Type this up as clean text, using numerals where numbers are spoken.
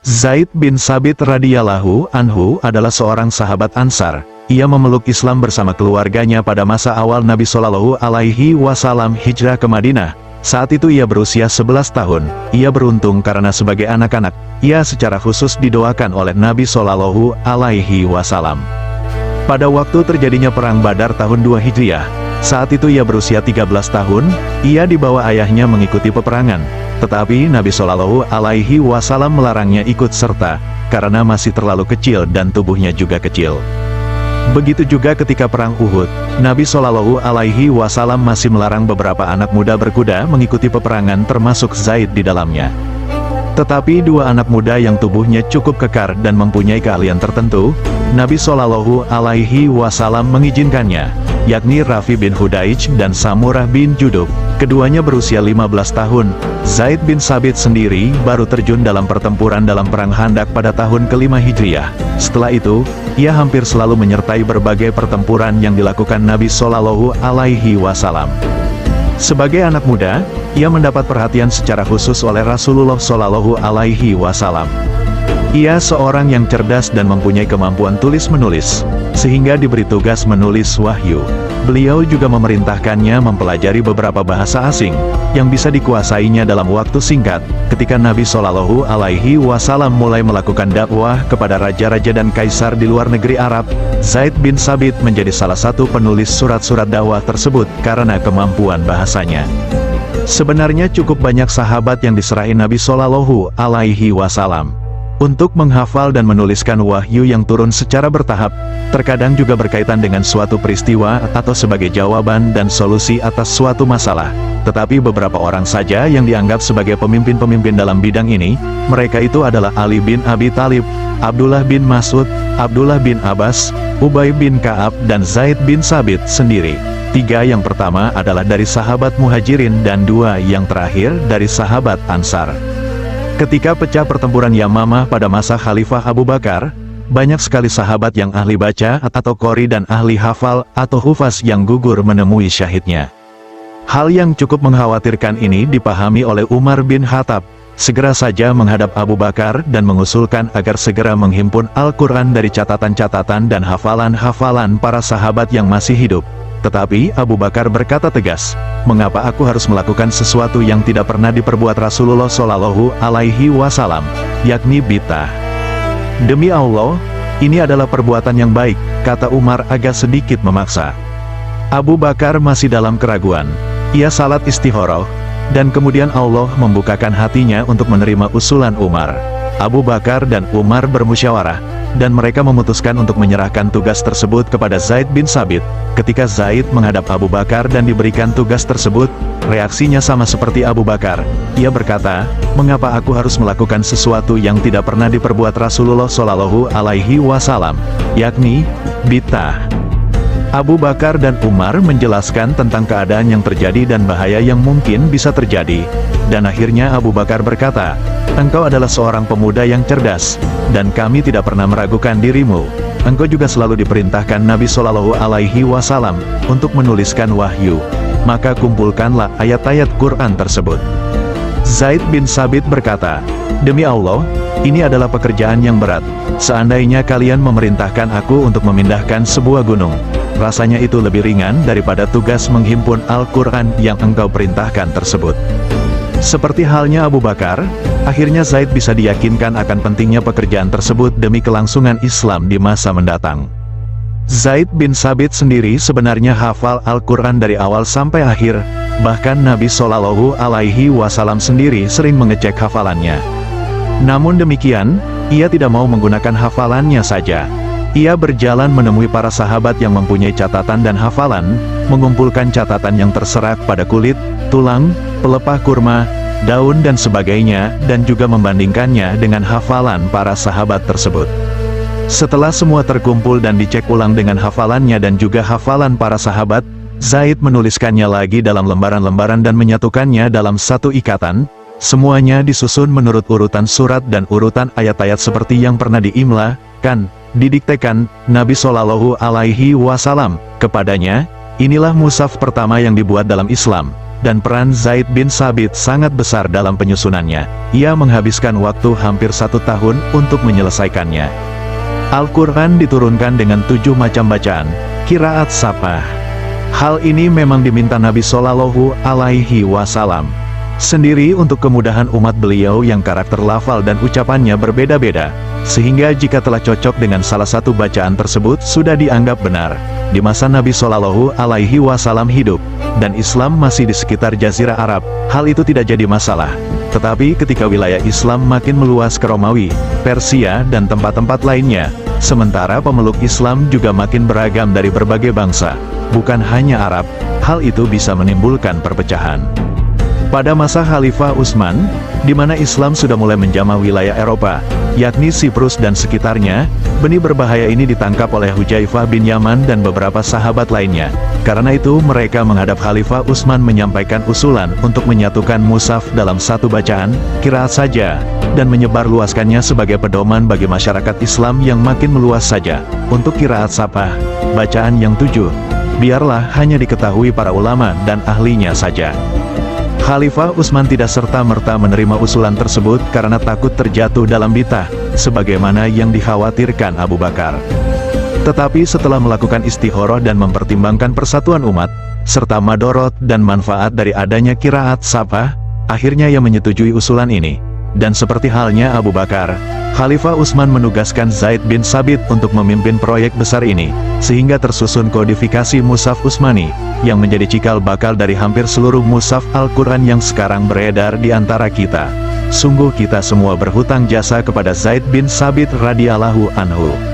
Zaid bin Sabit radhiyallahu anhu adalah seorang sahabat Ansar. Ia memeluk Islam bersama keluarganya pada masa awal Nabi Shallallahu Alaihi Wasallam hijrah ke Madinah. Saat itu ia berusia 11 tahun. Ia beruntung karena sebagai anak-anak, ia secara khusus didoakan oleh Nabi Shallallahu Alaihi Wasallam. Pada waktu terjadinya Perang Badar tahun 2 Hijriah, saat itu ia berusia 13 tahun, ia dibawa ayahnya mengikuti peperangan. Tetapi Nabi Shallallahu Alaihi Wasallam melarangnya ikut serta, karena masih terlalu kecil dan tubuhnya juga kecil. Begitu juga ketika Perang Uhud, Nabi Shallallahu Alaihi Wasallam masih melarang beberapa anak muda berkuda mengikuti peperangan termasuk Zaid di dalamnya. Tetapi dua anak muda yang tubuhnya cukup kekar dan mempunyai keahlian tertentu, Nabi Shallallahu Alaihi Wasallam mengizinkannya, yakni Rafi bin Hudaij dan Samurah bin Judub. Keduanya berusia 15 tahun. Zaid bin Sabit sendiri baru terjun dalam pertempuran dalam Perang Khandaq pada tahun ke-5 Hijriah. Setelah itu, ia hampir selalu menyertai berbagai pertempuran yang dilakukan Nabi Shallallahu Alaihi Wasallam. Sebagai anak muda, ia mendapat perhatian secara khusus oleh Rasulullah Shallallahu Alaihi Wasallam. Ia seorang yang cerdas dan mempunyai kemampuan tulis-menulis, sehingga diberi tugas menulis wahyu. Beliau juga memerintahkannya mempelajari beberapa bahasa asing, yang bisa dikuasainya dalam waktu singkat. Ketika Nabi Shallallahu Alaihi Wasallam mulai melakukan dakwah kepada raja-raja dan kaisar di luar negeri Arab, Zaid bin Sabit menjadi salah satu penulis surat-surat dakwah tersebut karena kemampuan bahasanya. Sebenarnya cukup banyak sahabat yang diserahi Nabi Shallallahu Alaihi Wasallam untuk menghafal dan menuliskan wahyu yang turun secara bertahap, terkadang juga berkaitan dengan suatu peristiwa atau sebagai jawaban dan solusi atas suatu masalah. Tetapi beberapa orang saja yang dianggap sebagai pemimpin-pemimpin dalam bidang ini, mereka itu adalah Ali bin Abi Thalib, Abdullah bin Mas'ud, Abdullah bin Abbas, Ubay bin Ka'ab dan Zaid bin Sabit sendiri. 3 yang pertama adalah dari sahabat Muhajirin dan 2 yang terakhir dari sahabat Ansar. Ketika pecah pertempuran Yamamah pada masa Khalifah Abu Bakar, banyak sekali sahabat yang ahli baca atau qori dan ahli hafal atau hufaz yang gugur menemui syahidnya. Hal yang cukup mengkhawatirkan ini dipahami oleh Umar bin Khattab, segera saja menghadap Abu Bakar dan mengusulkan agar segera menghimpun Al-Quran dari catatan-catatan dan hafalan-hafalan para sahabat yang masih hidup. Tetapi Abu Bakar berkata tegas, "Mengapa aku harus melakukan sesuatu yang tidak pernah diperbuat Rasulullah Shallallahu Alaihi Wasallam, yakni bid'ah? Demi Allah, ini adalah perbuatan yang baik," kata Umar agak sedikit memaksa. Abu Bakar masih dalam keraguan. Ia salat istikharah, dan kemudian Allah membukakan hatinya untuk menerima usulan Umar. Abu Bakar dan Umar bermusyawarah, dan mereka memutuskan untuk menyerahkan tugas tersebut kepada Zaid bin Sabit. Ketika Zaid menghadap Abu Bakar dan diberikan tugas tersebut, reaksinya sama seperti Abu Bakar. Ia berkata, "Mengapa aku harus melakukan sesuatu yang tidak pernah diperbuat Rasulullah Shallallahu Alaihi Wasallam, yakni bid'ah?" Abu Bakar dan Umar menjelaskan tentang keadaan yang terjadi dan bahaya yang mungkin bisa terjadi. Dan akhirnya Abu Bakar berkata, "Engkau adalah seorang pemuda yang cerdas, dan kami tidak pernah meragukan dirimu. Engkau juga selalu diperintahkan Nabi Shallallahu Alaihi Wasallam untuk menuliskan wahyu. Maka kumpulkanlah ayat-ayat Quran tersebut." Zaid bin Sabit berkata, "Demi Allah, ini adalah pekerjaan yang berat. Seandainya kalian memerintahkan aku untuk memindahkan sebuah gunung, rasanya itu lebih ringan daripada tugas menghimpun Al-Quran yang engkau perintahkan tersebut." Seperti halnya Abu Bakar, akhirnya Zaid bisa diyakinkan akan pentingnya pekerjaan tersebut demi kelangsungan Islam di masa mendatang. Zaid bin Sabit sendiri sebenarnya hafal Al-Quran dari awal sampai akhir, bahkan Nabi Shallallahu Alaihi Wasallam sendiri sering mengecek hafalannya. Namun demikian, ia tidak mau menggunakan hafalannya saja. Ia berjalan menemui para sahabat yang mempunyai catatan dan hafalan, mengumpulkan catatan yang terserak pada kulit, tulang, pelepah kurma, daun dan sebagainya, dan juga membandingkannya dengan hafalan para sahabat tersebut. Setelah semua terkumpul dan dicek ulang dengan hafalannya dan juga hafalan para sahabat, Zaid menuliskannya lagi dalam lembaran-lembaran dan menyatukannya dalam satu ikatan. Semuanya disusun menurut urutan surat dan urutan ayat-ayat seperti yang pernah diimlakan, didiktekan Nabi Shallallahu Alaihi Wasallam kepadanya. Inilah mushaf pertama yang dibuat dalam Islam. dan peran Zaid bin Tsabit sangat besar dalam penyusunannya. Ia menghabiskan waktu hampir 1 tahun untuk menyelesaikannya. Al-Quran diturunkan dengan 7 macam bacaan, qiraat shafah. Hal ini memang diminta Nabi Shallallahu Alaihi Wasallam sendiri untuk kemudahan umat beliau yang karakter lafal dan ucapannya berbeda-beda, sehingga jika telah cocok dengan salah satu bacaan tersebut sudah dianggap benar. Di masa Nabi Shallallahu Alaihi Wasallam hidup, dan Islam masih di sekitar Jazirah Arab, hal itu tidak jadi masalah. Tetapi ketika wilayah Islam makin meluas ke Romawi, Persia dan tempat-tempat lainnya, sementara pemeluk Islam juga makin beragam dari berbagai bangsa, bukan hanya Arab, hal itu bisa menimbulkan perpecahan. Pada masa Khalifah Utsman, di mana Islam sudah mulai menjamah wilayah Eropa, yakni Siprus dan sekitarnya, benih berbahaya ini ditangkap oleh Hudzaifah bin Yaman dan beberapa sahabat lainnya. Karena itu mereka menghadap Khalifah Utsman menyampaikan usulan untuk menyatukan mushaf dalam satu bacaan, qiraat saja, dan menyebarluaskannya sebagai pedoman bagi masyarakat Islam yang makin meluas saja. Untuk qiraat shafah, bacaan yang 7, biarlah hanya diketahui para ulama dan ahlinya saja. Khalifah Utsman tidak serta-merta menerima usulan tersebut karena takut terjatuh dalam bid'ah, sebagaimana yang dikhawatirkan Abu Bakar. Tetapi setelah melakukan istikharah dan mempertimbangkan persatuan umat, serta madorot dan manfaat dari adanya qiraat shafah, akhirnya ia menyetujui usulan ini. Dan seperti halnya Abu Bakar, Khalifah Utsman menugaskan Zaid bin Tsabit untuk memimpin proyek besar ini, sehingga tersusun kodifikasi Mushaf Utsmani, yang menjadi cikal bakal dari hampir seluruh mushaf Al-Quran yang sekarang beredar di antara kita. Sungguh kita semua berhutang jasa kepada Zaid bin Tsabit radhiyallahu anhu.